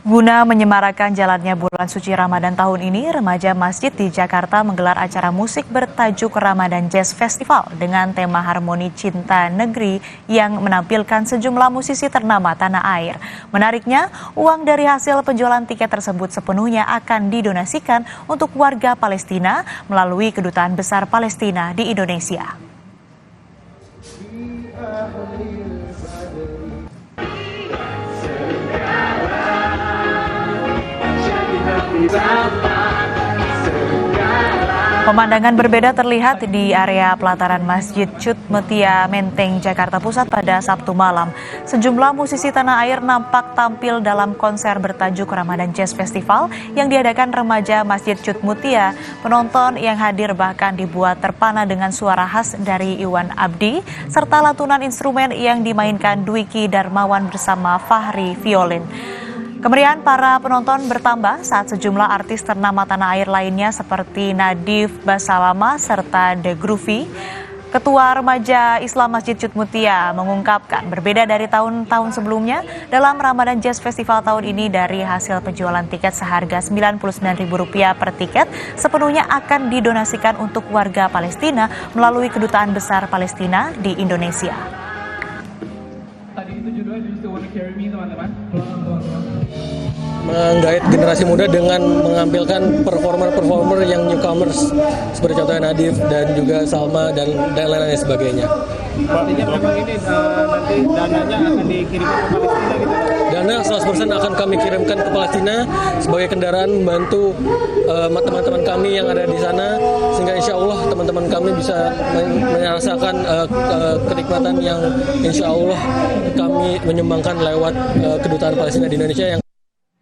Guna menyemarakan jalannya bulan suci Ramadan tahun ini, remaja masjid di Jakarta menggelar acara musik bertajuk Ramadan Jazz Festival dengan tema Harmoni Cinta Negeri yang menampilkan sejumlah musisi ternama tanah air. Menariknya, uang dari hasil penjualan tiket tersebut sepenuhnya akan didonasikan untuk warga Palestina melalui Kedutaan Besar Palestina di Indonesia. Pemandangan berbeda terlihat di area pelataran Masjid Cut Mutia Menteng, Jakarta Pusat pada Sabtu malam. Sejumlah musisi tanah air nampak tampil dalam konser bertajuk Ramadan Jazz Festival yang diadakan remaja Masjid Cut Mutia. Penonton yang hadir bahkan dibuat terpana dengan suara khas dari Iwan Abdi serta lantunan instrumen yang dimainkan Dwiki Darmawan bersama Fahri Violin. Kemeriahan para penonton bertambah saat sejumlah artis ternama tanah air lainnya seperti Nadif Basalama serta The Groovy. Ketua Remaja Islam Masjid Cut Mutia mengungkapkan berbeda dari tahun-tahun sebelumnya, dalam Ramadan Jazz Festival tahun ini dari hasil penjualan tiket seharga Rp99.000 per tiket sepenuhnya akan didonasikan untuk warga Palestina melalui Kedutaan Besar Palestina di Indonesia. Tadi itu judulnya Do You Still Wanna Carry Me, teman-teman. Menggait generasi muda dengan mengampilkan performer-performer yang newcomers seperti contohnya Nadif dan juga Salma dan lain-lain sebagainya. Artinya memang ini nanti dananya akan dikirimkan ke Palestina gitu. Dana 100% akan kami kirimkan ke Palestina sebagai kendaraan membantu teman-teman kami yang ada di sana, sehingga insya Allah teman-teman kami bisa merasakan kenikmatan yang insya Allah kami menyumbangkan lewat Kedutaan Palestina di Indonesia yang